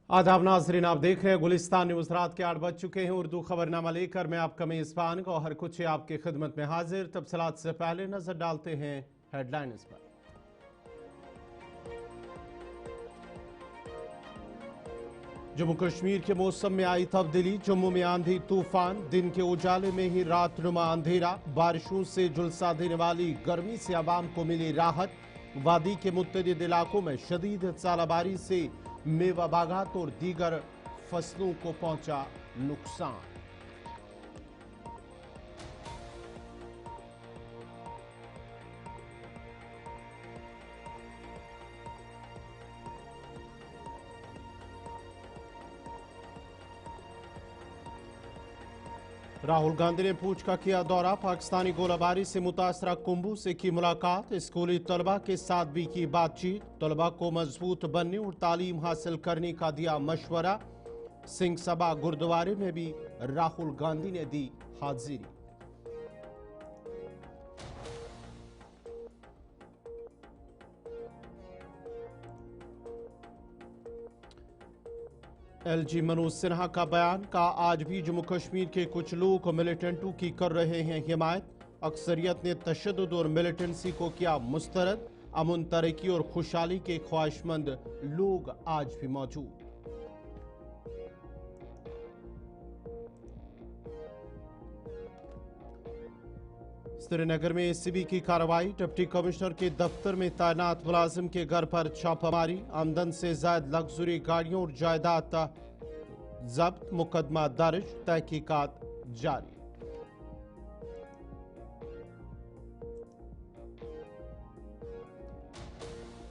आदाब नाजरीन, आप देख रहे हैं गुलिस्तान न्यूज। रात के 8 बज चुके हैं। उर्दू खबरनामा लेकर मैं आपका मेजबान गौहर कुछ आपकी खिदमत में हाजिर। तफसीलात से पहले नजर डालते हैं हेडलाइंस पर। जम्मू कश्मीर के मौसम में आई तब्दीली। जम्मू में आंधी तूफान, दिन के उजाले में ही रातनुमा अंधेरा। बारिशों से झुलसा देने वाली गर्मी से आवाम को मिली राहत। वादी के मुतअद्दिद इलाकों में शदीद सालाबारी से मेवा बागात और दीगर फसलों को पहुंचा नुकसान। राहुल गांधी ने पूंछ का किया दौरा। पाकिस्तानी गोलाबारी से मुतासरा कुंभू से की मुलाकात। स्कूली तलबा के साथ भी की बातचीत। तलबा को मजबूत बनने और तालीम हासिल करने का दिया मशवरा। सिंह सभा गुरुद्वारे में भी राहुल गांधी ने दी हाजिरी। एलजी मनोज सिन्हा का बयान का आज भी जम्मू कश्मीर के कुछ लोग मिलिटेंटों की कर रहे हैं हिमायत। अक्सरियत ने तशद्दुद और मिलिटेंसी को किया मुस्तरद। अमन, तरक्की और खुशहाली के ख्वाहिशमंद लोग आज भी मौजूद। श्रीनगर में एसीबी की कार्रवाई। डिप्टी कमिश्नर के दफ्तर में तैनात मुलाजिम के घर पर छापामारी। आमदन से ज्यादा लग्जरी गाड़ियों और जायदाद जब्त। मुकदमा दर्ज, तहकीकात जारी।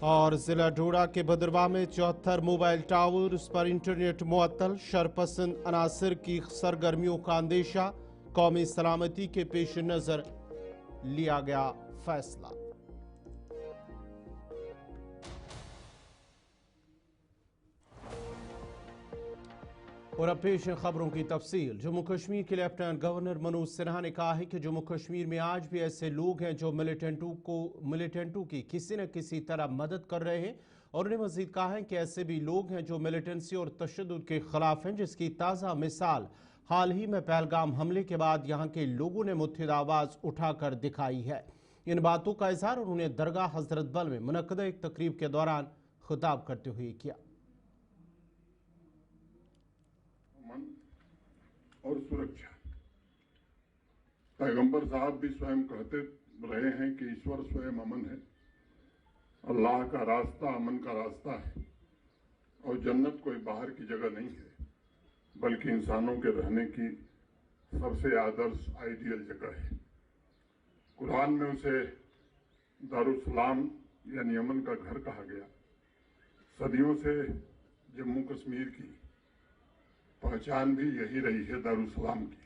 और जिला डोडा के भद्रवाह में 74 मोबाइल टावर पर इंटरनेट मुअत्तल। शरपसंद अनासर की सरगर्मियों का अंदेशा। कौमी सलामती के पेश नजर लिया गया फैसला। और अब पेश है खबरों की तफसील। जम्मू कश्मीर के लेफ्टिनेंट गवर्नर मनोज सिन्हा ने कहा है कि जम्मू कश्मीर में आज भी ऐसे लोग हैं जो मिलिटेंटों की किसी न किसी तरह मदद कर रहे हैं। और उन्हें मजीद कहा है कि ऐसे भी लोग हैं जो मिलिटेंसी और तशद्दुद के खिलाफ हैं, जिसकी ताज़ा मिसाल हाल ही में पहलगाम हमले के बाद यहाँ के लोगों ने मुत्तहिद आवाज़ उठाकर दिखाई है। इन बातों का इजहार उन्होंने दरगाह हजरत बल में मुनक्कदा एक तकरीब के दौरान खिताब करते हुए किया। और सुरक्षा, पैगंबर साहब भी स्वयं कहते रहे हैं कि ईश्वर स्वयं अमन है। अल्लाह का रास्ता अमन का रास्ता है और जन्नत कोई बाहर की जगह नहीं है, बल्कि इंसानों के रहने की सबसे आदर्श आइडियल जगह है। कुरान में उसे दारुस्सलाम यानी अमन का घर कहा गया। सदियों से जम्मू कश्मीर की पहचान भी यही रही है, दारुस्सलाम की।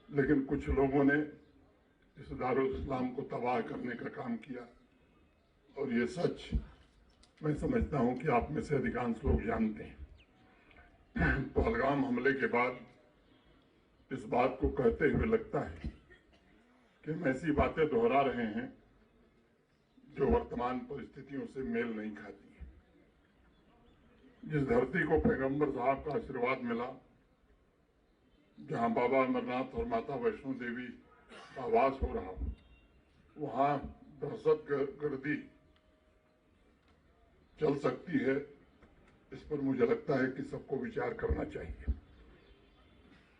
लेकिन कुछ लोगों ने इस दारुस्सलाम को तबाह करने का काम किया और ये सच मैं समझता हूं कि आप में से अधिकांश लोग जानते हैं। पहलगाम हमले के बाद इस बात को कहते हुए लगता है कि हम ऐसी बातें दोहरा रहे हैं जो वर्तमान परिस्थितियों से मेल नहीं खाती है। जिस धरती को पैगंबर साहब का आशीर्वाद मिला, जहां बाबा अमरनाथ और माता वैष्णो देवी का वास हो रहा हो, वहां दहशतगर्दी चल सकती है। इस पर मुझे लगता है कि सबको विचार करना चाहिए।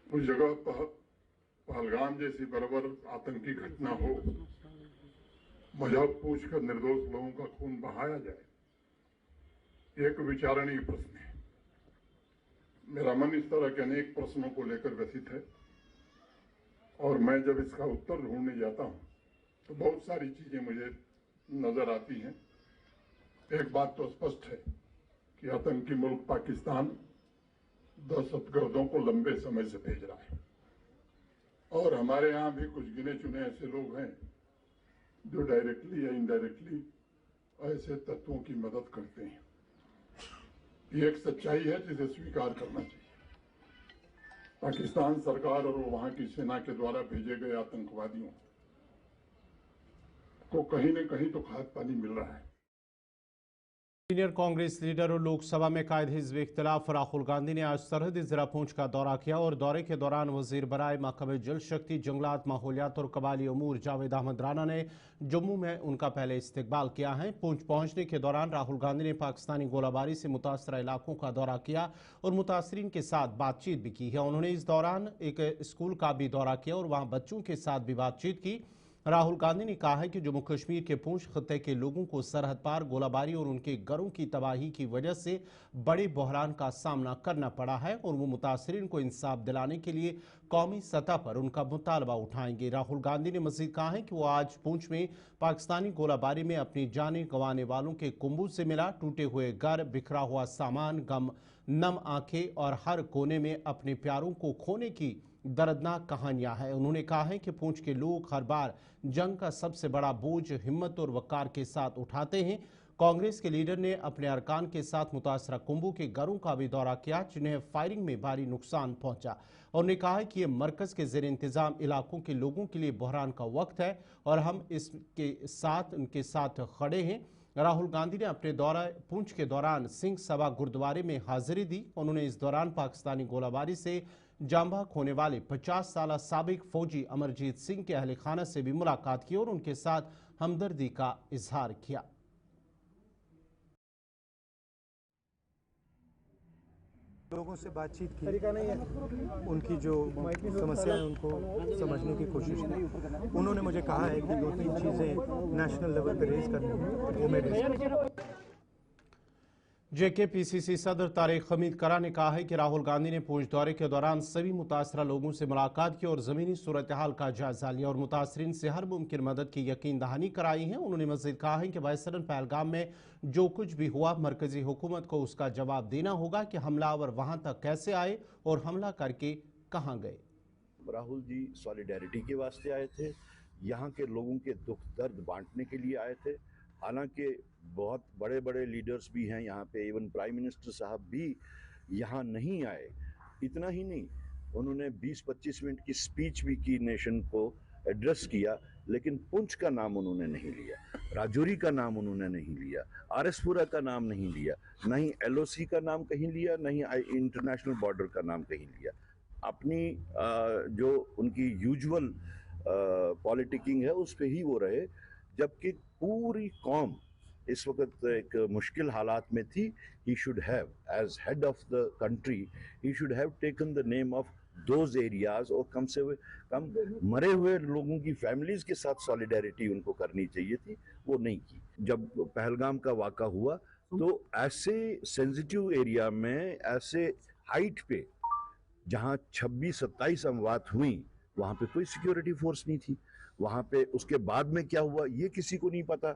उस जगह पहलगाम जैसी बर्बर आतंकी घटना हो, मजहब पूछकर निर्दोष लोगों का खून बहाया जाए, एक विचारणीय प्रश्न है। मेरा मन इस तरह के अनेक प्रश्नों को लेकर व्यथित है और मैं जब इसका उत्तर ढूंढने जाता हूं तो बहुत सारी चीजें मुझे नजर आती हैं। एक बात तो स्पष्ट है कि आतंकी मुल्क पाकिस्तान दहशतगर्दों को लंबे समय से भेज रहा है और हमारे यहां भी कुछ गिने चुने ऐसे लोग हैं जो डायरेक्टली या इनडायरेक्टली ऐसे तत्वों की मदद करते हैं। ये एक सच्चाई है जिसे स्वीकार करना चाहिए। पाकिस्तान सरकार और वहां की सेना के द्वारा भेजे गए आतंकवादियों को कहीं न कहीं तो खाद पानी मिल रहा है। सीनियर कांग्रेस लीडर और लोकसभा में कायद हिज़्ब इख्तिलाफ राहुल गांधी ने आज सरहदी जिला पुंछ का दौरा किया और दौरे के दौरान वजीर बराए महकमे जल शक्ति, जंगलात, माहौलियात और कबाली अमूर जावेद अहमद राना ने जम्मू में उनका पहले इस्तकबाल किया है। पुंछ पहुंचने के दौरान राहुल गांधी ने पाकिस्तानी गोलाबारी से मुतासरा इलाकों का दौरा किया और मुतासरीन के साथ बातचीत भी की है। उन्होंने इस दौरान एक स्कूल का भी दौरा किया और वहां बच्चों के साथ भी बातचीत की। राहुल गांधी ने कहा है कि जम्मू कश्मीर के पुंछ खत्ते के लोगों को सरहद पार गोलाबारी और उनके घरों की तबाही की वजह से बड़े बहरान का सामना करना पड़ा है और वो मुतासरीन को इंसाफ दिलाने के लिए कौमी सतह पर उनका मुतालबा उठाएंगे। राहुल गांधी ने मजीद कहा है कि वो आज पुंछ में पाकिस्तानी गोलाबारी में अपनी जानें गंवाने वालों के कुंबों से मिला। टूटे हुए घर, बिखरा हुआ सामान, गम नम आंखें और हर कोने में अपने प्यारों को खोने की दर्दनाक कहानियां हैं। उन्होंने कहा है कि पुंछ के लोग हर बार जंग का सबसे बड़ा बोझ हिम्मत और वकार के साथ उठाते हैं। कांग्रेस के लीडर ने अपने अरकान के साथ मुतासरा कुंभों के घरों का भी दौरा किया जिन्हें फायरिंग में भारी नुकसान पहुंचा। उन्होंने कहा है कि यह मरकज के जेर इंतजाम इलाकों के लोगों के लिए बहरान का वक्त है और हम उनके साथ खड़े हैं। राहुल गांधी ने अपने दौरा पुंछ के दौरान सिंह सभा गुरुद्वारे में हाजिरी दी। उन्होंने इस दौरान पाकिस्तानी गोलाबारी से जांबाक होने वाले 50 साल साबिक फौजी अमरजीत सिंह के अहल खाना से भी मुलाकात की और उनके साथ हमदर्दी का इजहार किया। लोगों से बातचीत की, उनकी जो समस्या है उनको समझने की कोशिश की। उन्होंने मुझे कहा है कि 2-3 चीज़ें नेशनल लेवल पे रेज करनी है, वो मैं रेज। जेकेपीसीसी सदर तारिक हमीद करा ने कहा है कि राहुल गांधी ने पुंछ दौरे के दौरान सभी मुतासरा लोगों से मुलाकात की और ज़मीनी सूरत हाल का जायजा लिया और मुतासरीन से हर मुमकिन मदद की यकीन दहानी कराई है। उन्होंने मज़ीद कहा है कि वायसरन पहलगाम में जो कुछ भी हुआ मरकजी हुकूमत को उसका जवाब देना होगा कि हमलावर वहां तक कैसे आए और हमला करके कहां गए। राहुल जी सॉलिडेरिटी के वास्ते आए थे, यहाँ के लोगों के दुख दर्द बांटने के लिए आए थे। हालांकि बहुत बड़े बड़े लीडर्स भी हैं यहाँ पे, इवन प्राइम मिनिस्टर साहब भी यहाँ नहीं आए। इतना ही नहीं, उन्होंने 20-25 मिनट की स्पीच भी की, नेशन को एड्रेस किया, लेकिन पुंछ का नाम उन्होंने नहीं लिया, राजौरी का नाम उन्होंने नहीं लिया, आरएसपुरा का नाम नहीं लिया, ना ही एलओसी का नाम कहीं लिया, ना ही इंटरनेशनल बॉर्डर का नाम कहीं लिया। अपनी जो उनकी यूजुअल पॉलिटिकिंग है उस पे ही वो रहे, जबकि पूरी कौम इस वक्त एक मुश्किल हालात में थी। He should have as head of the country, he should have taken the name of those areas और कम से कम मरे हुए लोगों की फैमिलीज के साथ सॉलिडेरिटी उनको करनी चाहिए थी, वो नहीं की। जब पहलगाम का वाक़ा हुआ तो ऐसे सेंसिटिव एरिया में, ऐसे हाइट पे जहां 26-27 अमवात हुई, वहां पे कोई सिक्योरिटी फोर्स नहीं थी। वहां पे उसके बाद में क्या हुआ ये किसी को नहीं पता।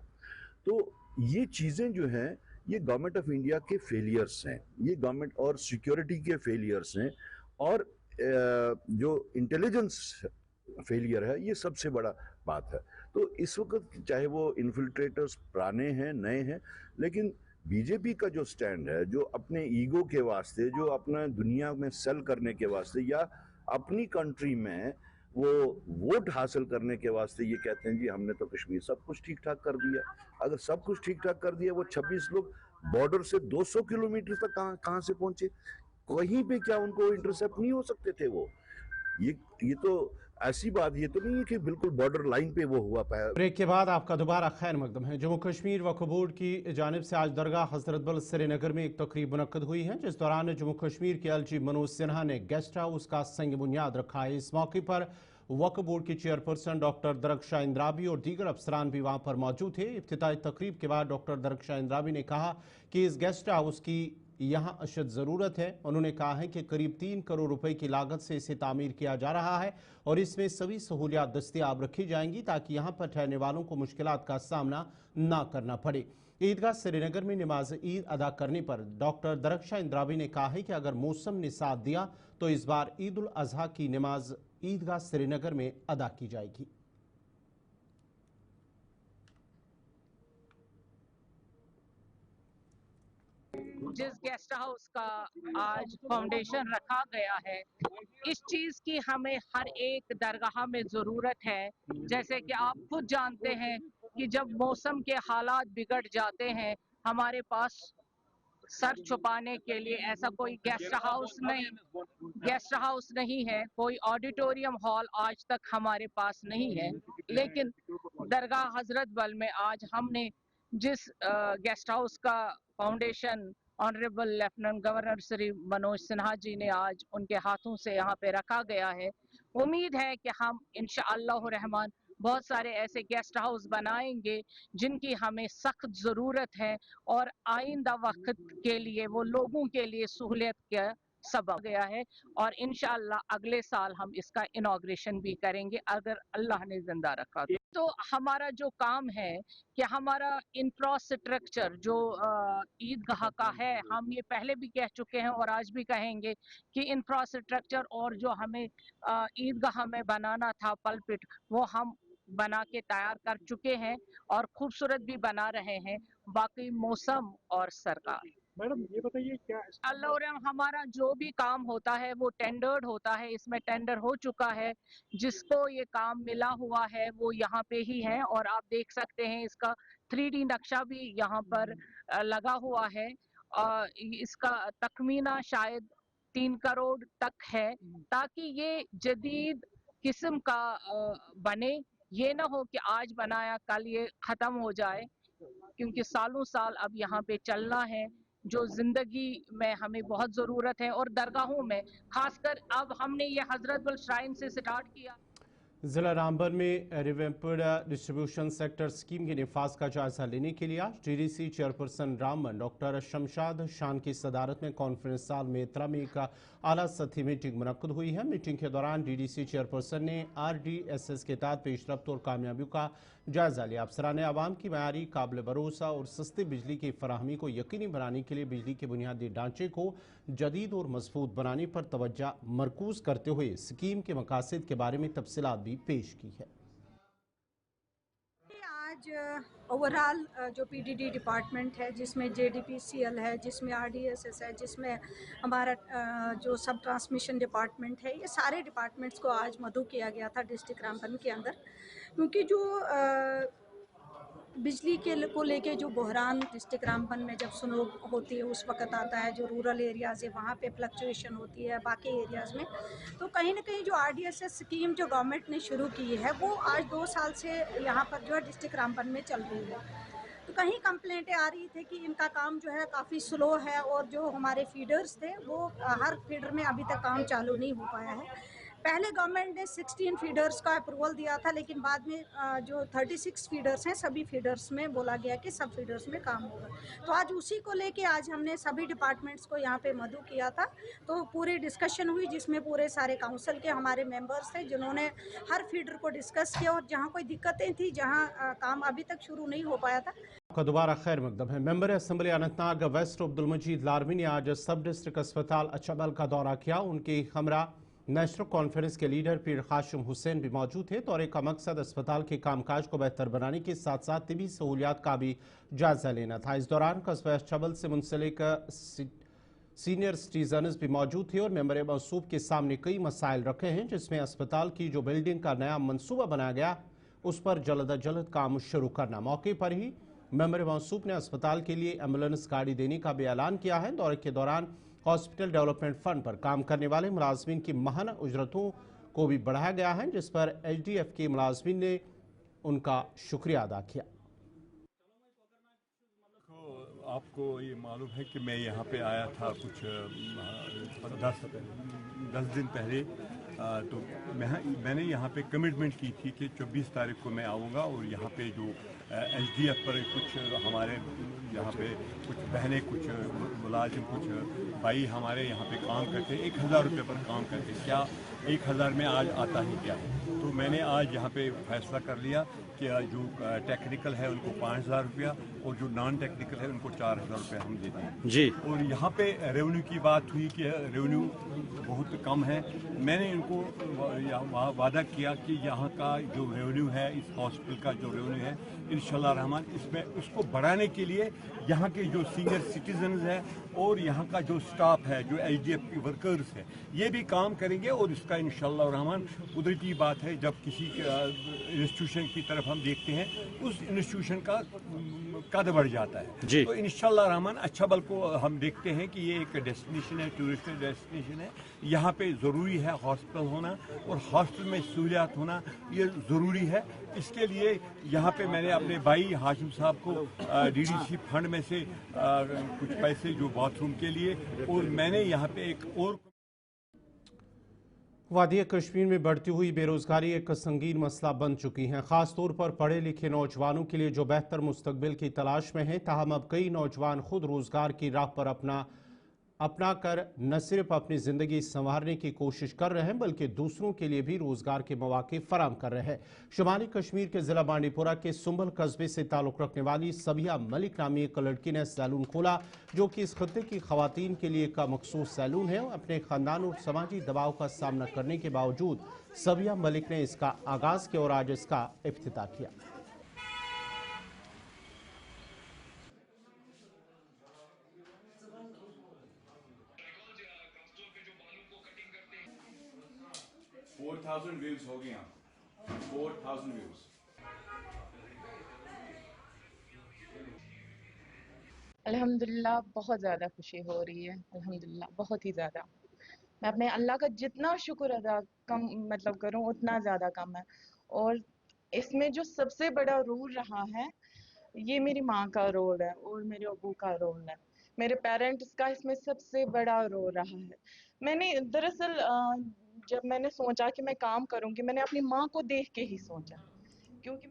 तो ये चीजें जो हैं ये गवर्नमेंट ऑफ इंडिया के फेलियर्स हैं, ये गवर्नमेंट और सिक्योरिटी के फेलियर्स हैं, और जो इंटेलिजेंस फेलियर है ये सबसे बड़ा बात है। तो इस वक्त चाहे वो इन्फिल्ट्रेटर्स पुराने हैं नए हैं, लेकिन बीजेपी का जो स्टैंड है, जो अपने ईगो के वास्ते, जो अपना दुनिया में सेल करने के वास्ते या अपनी कंट्री में वो वोट हासिल करने के वास्ते ये कहते हैं जी हमने तो कश्मीर सब कुछ ठीक ठाक कर दिया। अगर सब कुछ ठीक ठाक कर दिया, वो 26 लोग बॉर्डर से 200 किलोमीटर तक कहां से पहुंचे? कहीं पे क्या उनको इंटरसेप्ट नहीं हो सकते थे? वो ये तो ऐसी बात, ये तो नहीं है कि बिल्कुल बॉर्डर लाइन पे वो हुआ पाया। ब्रेक के बाद आपका दोबारा खैर मकदम है। जम्मू कश्मीर वक्फ बोर्ड की जानिब से आज दरगाह हजरत बल श्रीनगर में एक तकरीब मुनक्कद हुई है, जिस दौरान जम्मू कश्मीर के एलजी मनोज सिन्हा ने गेस्ट हाउस का संग बुनियाद रखा है। इस मौके पर वक्फ बोर्ड की चेयरपर्सन डॉक्टर दरकशा इंद्राबी और दीगर अफसरान भी वहां पर मौजूद थे। इफ्तिताई तकरीब के बाद डॉक्टर दरकशा इंद्राबी ने कहा कि इस गेस्ट हाउस की यहाँ अशद ज़रूरत है। उन्होंने कहा है कि करीब 3 करोड़ रुपए की लागत से इसे तामीर किया जा रहा है और इसमें सभी सहूलियात दस्तियाब रखी जाएंगी ताकि यहाँ पर ठहरने वालों को मुश्किलात का सामना ना करना पड़े। ईदगाह श्रीनगर में नमाज ईद अदा करने पर डॉक्टर दरकशा इंद्राबी ने कहा है कि अगर मौसम ने साथ दिया तो इस बार ईद उल अजहा की नमाज ईदगाह श्रीनगर में अदा की जाएगी। जिस गेस्ट हाउस का आज फाउंडेशन रखा गया है, इस चीज की हमें हर एक दरगाह में जरूरत है। जैसे कि आप खुद जानते हैं कि जब मौसम के हालात बिगड़ जाते हैं हमारे पास सर छुपाने के लिए ऐसा कोई गेस्ट हाउस नहीं है, कोई ऑडिटोरियम हॉल आज तक हमारे पास नहीं है। लेकिन दरगाह हजरत बल में आज हमने जिस गेस्ट हाउस का foundation honourable lieutenant governor Shri Manoj Sinha ji ने आज उनके हाथों से यहाँ पे रखा गया है, उम्मीद है कि हम इंशाअल्लाह रहमान बहुत सारे ऐसे गेस्ट हाउस बनाएंगे जिनकी हमें सख्त ज़रूरत है और आइंदा वक्त के लिए वो लोगों के लिए सहूलियत का सबब गया है। और इंशाअल्लाह अगले साल हम इसका इनॉग्रेशन भी करेंगे अगर अल्लाह ने जिंदा रखा तो हमारा जो काम है कि हमारा इंफ्रास्ट्रक्चर जो ईदगाह का है, हम ये पहले भी कह चुके हैं और आज भी कहेंगे कि इंफ्रास्ट्रक्चर और जो हमें ईदगाह में बनाना था पलपिट, वो हम बना के तैयार कर चुके हैं और खूबसूरत भी बना रहे हैं। बाकी मौसम और सरकार मैडम ये बताइए क्या अल्लाह हमारा जो भी काम होता है वो टेंडर्ड होता है, इसमें टेंडर हो चुका है, जिसको ये काम मिला हुआ है वो यहाँ पे ही है और आप देख सकते हैं इसका 3D नक्शा भी यहाँ पर लगा हुआ है। इसका तखमीना शायद 3 करोड़ तक है, ताकि ये जदीद किस्म का बने, ये ना हो कि आज बनाया कल ये खत्म हो जाए, क्योंकि सालों साल अब यहाँ पे चलना है, जो जिंदगी में हमें बहुत ज़रूरत है। और दरगाहों में खासकर अब हमने ये हजरत बल श्राइन से स्टार्ट किया। जिला रामबन में रिवेम्प्ड डिस्ट्रीब्यूशन सेक्टर स्कीम के निफाज का जायजा लेने के लिए आज DDC chairperson Ramban doctor Shamshad शान की सदारत में कॉन्फ्रेंस साल में इतरा में एक आला सतही मीटिंग मुनक्कद हुई है। मीटिंग के दौरान DDC चेयरपर्सन ने RDSS के तहत पेशरफ्त और कामयाबियों का जायजा लिया। अफसरान आवाम की मयारी काबिल भरोसा और सस्ती बिजली की फराहमी को यकीनी बनाने के लिए बिजली के बुनियादी ढांचे को जदीद और मजबूत बनाने पर तवज्जो मरकूज करते हुए स्कीम के मकासद के बारे में तफसीलात भी पेश की है। आज ओवरऑल जो PDD डिपार्टमेंट है, जिसमें JDPCL है, जिसमें RDSS है, जिसमें हमारा जो सब ट्रांसमिशन डिपार्टमेंट है, ये सारे डिपार्टमेंट्स को आज मदऊ किया गया था डिस्ट्रिक्ट रामबन के अंदर, क्योंकि जो बिजली के को लेके जो बहरान डिस्ट्रिक्ट रामबन में जब स्नो होती है उस वक्त आता है, जो रूरल एरियाज़ है वहाँ पे फ्लक्चुएशन होती है, बाकी एरियाज़ में तो कहीं ना कहीं जो RDSS स्कीम जो गवर्नमेंट ने शुरू की है वो आज 2 साल से यहाँ पर जो है डिस्ट्रिक्ट रामबन में चल रही है। तो कहीं कंप्लेंटें आ रही थी कि इनका काम जो है काफ़ी स्लो है और जो हमारे फीडर्स थे वो हर फीडर में अभी तक काम चालू नहीं हो पाया है। पहले गवर्नमेंट ने 16 फीडर्स का अप्रूवल दिया था, लेकिन बाद में जो 36 फीडर्स हैं सभी फीडर्स में बोला गया कि सब फीडर्स में काम होगा। तो आज उसी को लेके आज हमने सभी डिपार्टमेंट्स को यहाँ पे मदऊ किया था, तो पूरी डिस्कशन हुई जिसमें पूरे सारे काउंसिल के हमारे मेंबर्स थे जिन्होंने हर फीडर को डिस्कस किया और जहाँ कोई दिक्कतें थी, जहाँ काम अभी तक शुरू नहीं हो पाया था। का दोबारा खैर मकदम है। Member assembly Anantnag west Abdul Majeed Larmi ने आज सब डिस्ट्रिक्ट अस्पताल अचबल का दौरा किया। उनके हमरा नेशनल कॉन्फ्रेंस के लीडर पीर कासिम हुसैन भी मौजूद थे। दौरे का मकसद अस्पताल के कामकाज को बेहतर बनाने के साथ साथ तिबी सहूलियात का भी जायजा लेना था। इस दौरान कस्बा अचबल से मुंसलिक सीनियर सिटीजन्स भी मौजूद थे और मेंबर मौसूफ के सामने कई मसाइल रखे हैं, जिसमें अस्पताल की जो बिल्डिंग का नया मनसूबा बनाया गया उस पर जल्द अज जल्द काम शुरू करना। मौके पर ही मेंबर मौसूफ ने अस्पताल के लिए एम्बुलेंस गाड़ी देने का भी ऐलान किया है। दौरे के दौरान हॉस्पिटल डेवलपमेंट फंड पर काम करने वाले मुलाजमीन की माहाना उजरतों को भी बढ़ाया गया है, जिस पर HDF के मुलाजमीन ने उनका शुक्रिया अदा किया। आपको ये मालूम है कि मैं यहाँ पे आया था कुछ 10 दिन पहले, तो मैंने यहाँ पे कमिटमेंट की थी कि 24 तारीख को मैं आऊँगा और यहाँ पे जो HDF पर कुछ हमारे यहाँ पे कुछ बहनें, कुछ मुलाजिम, कुछ भाई हमारे यहाँ पे काम करते हैं, 1000 रुपये पर काम करते हैं। क्या 1000 में आज आता ही क्या है? तो मैंने आज यहाँ पे फैसला कर लिया कि जो टेक्निकल है उनको 5000 रुपया और जो नॉन टेक्निकल है उनको 4000 रुपये हम देते हैं जी। और यहाँ पे रेवेन्यू की बात हुई कि रेवेन्यू बहुत कम है। मैंने इनको वादा किया कि यहाँ का जो रेवेन्यू है, इस हॉस्पिटल का जो रेवेन्यू है, इंशाल्लाह रहमान इसमें उसको बढ़ाने के लिए यहाँ के जो सीनियर सिटीजन्स हैं और यहाँ का जो स्टाफ है, जो HDF के वर्कर्स हैं, ये भी काम करेंगे और इसका इंशाल्लाह रहमान कुदरती बात है, जब किसी इंस्टीट्यूशन की तरफ हम देखते हैं उस इंस्टीट्यूशन का कद बढ़ जाता है जी। तो इंशाल्लाह रहमान अच्छा बल को हम देखते हैं कि ये एक डेस्टिनेशन है, टूरिस्ट डेस्टिनेशन है। यहाँ पे ज़रूरी है हॉस्पिटल होना और हॉस्पिटल में सहूलियात होना ये ज़रूरी है। इसके लिए यहाँ पे मैंने अपने भाई हाशिम साहब को DDC फंड में से कुछ पैसे जो बाथरूम के लिए, और मैंने यहाँ पे एक और वादी कश्मीर में बढ़ती हुई बेरोजगारी एक संगीन मसला बन चुकी है, खासतौर पर पढ़े लिखे नौजवानों के लिए जो बेहतर मुस्तकबिल की तलाश में हैं। ताहम अब कई नौजवान खुद रोजगार की राह पर अपना कर न सिर्फ अपनी ज़िंदगी संवारने की कोशिश कर रहे हैं बल्कि दूसरों के लिए भी रोज़गार के मौके फराम कर रहे हैं। शुमाली कश्मीर के ज़िला बांडीपुरा के सुंबल कस्बे से ताल्लुक़ रखने वाली सबिया मलिक नामी एक लड़की ने सैलून खोला जो कि इस खत्ते की खवातीन के लिए का मखसूस सैलून है। अपने ख़ानदान और समाजी दबाव का सामना करने के बावजूद सबिया मलिक ने इसका आगाज़ किया और आज इसका इफ्तिताह किया। व्यूज हो गए, 4000 व्यूज। अल्हम्दुलिल्लाह बहुत ज़्यादा खुशी हो रही है, अल्हम्दुलिल्लाह बहुत ही ज़्यादा। मैं अपने अल्लाह का जितना शुक्र अदा करूं उतना ज़्यादा कम है। और इसमें जो सबसे बड़ा रोल रहा है ये मेरी माँ का रोल है और मेरे अबू का रोल है, मेरे पेरेंट्स का इसमें सबसे बड़ा रोल रहा है। मैंने दरअसल जब मैंने सोचा कि मैं काम करूंगी, मैंने अपनी माँ को देख के ही सोचा, क्योंकि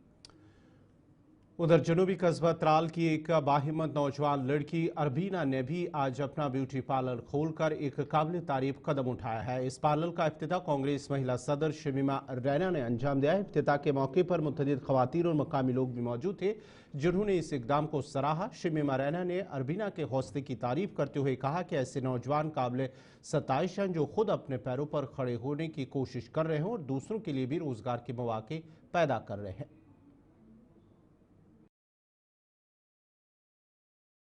उधर जनूबी कस्बा त्राल की एक बाहिम्मत नौजवान लड़की अरबीना ने भी आज अपना ब्यूटी पार्लर खोलकर एक काबिल तारीफ कदम उठाया है। इस पार्लर का इफ्तिताह कांग्रेस महिला सदर शमीमा रैना ने अंजाम दिया है। इफ्तिताह के मौके पर मुतअद्दिद खवातीन और मकामी लोग भी मौजूद थे जिन्होंने इस इकदाम को सराहा। शमीमा रैना ने अरबीना के हौसले की तारीफ करते हुए कहा कि ऐसे नौजवान काबिल सताइश हैं जो खुद अपने पैरों पर खड़े होने की कोशिश कर रहे हैं और दूसरों के लिए भी रोजगार के मौके पैदा कर रहे हैं।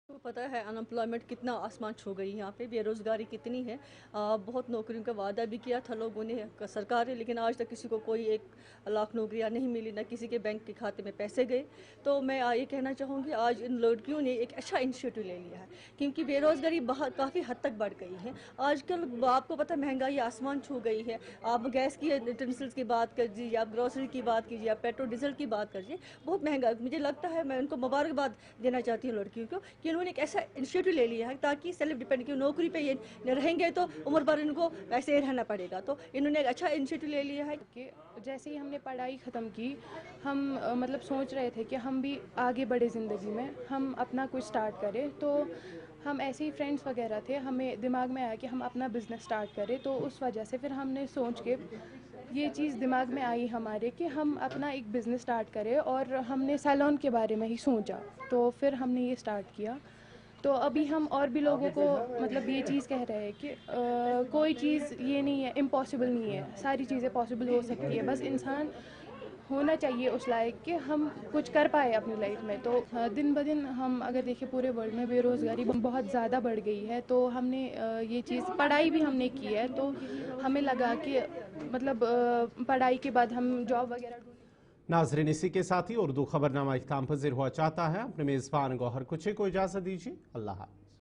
तो पता है अनएम्प्लॉयमेंट कितना आसमान छू गई, यहाँ पे बेरोज़गारी कितनी है। बहुत नौकरियों का वादा भी किया था लोगों ने, सरकार है, लेकिन आज तक किसी को कोई 1 लाख नौकरियाँ नहीं मिली, ना किसी के बैंक के खाते में पैसे गए। तो मैं ये कहना चाहूँगी आज इन लड़कियों ने एक अच्छा इनिशिएटिव ले लिया है, क्योंकि बेरोज़गारी काफ़ी हद तक बढ़ गई है। आजकल आपको पता महंगाई आसमान छू गई है। आप गैस की यूटेंसिल्स की बात कीजिए, आप ग्रॉसरी की बात कीजिए, आप पेट्रोल डीजल की बात कीजिए, बहुत महंगा। मुझे लगता है मैं उनको मुबारकबाद देना चाहती हूँ लड़कियों को कि उन्होंने एक ऐसा इनिशिएटिव ले लिया है ताकि सेल्फ डिपेंड की नौकरी पे ये रहेंगे तो उम्र भर इनको ऐसे ही रहना पड़ेगा। तो इन्होंने एक अच्छा इनिशिएटिव ले लिया है कि जैसे ही हमने पढ़ाई ख़त्म की, हम सोच रहे थे कि हम भी आगे बढ़े ज़िंदगी में, हम अपना कुछ स्टार्ट करें। तो हम ऐसे ही फ्रेंड्स वगैरह थे, हमें दिमाग में आया कि हम अपना बिज़नेस स्टार्ट करें। तो उस वजह से फिर हमने सोच के ये चीज़ दिमाग में आई हमारे कि हम अपना एक बिज़नेस स्टार्ट करें, और हमने सैलून के बारे में ही सोचा। तो फिर हमने ये स्टार्ट किया। तो अभी हम और भी लोगों को ये चीज़ कह रहे हैं कि कोई चीज़ ये नहीं है, इम्पॉसिबल नहीं है, सारी चीज़ें पॉसिबल हो सकती है। बस इंसान होना चाहिए उस लायक कि हम कुछ कर पाए अपनी लाइफ में। तो दिन ब दिन हम अगर देखें पूरे वर्ल्ड में बेरोज़गारी बहुत ज़्यादा बढ़ गई है। तो हमने ये चीज़ पढ़ाई भी हमने की है, तो हमें लगा कि पढ़ाई के बाद हम जॉब वगैरह। नाज़रीन, इसी के साथ ही उर्दू खबरनामा इख्तिताम पज़ीर हुआ चाहता है। अपने मेज़बान गौहर कुछे को इजाज़त दीजिए। अल्लाह।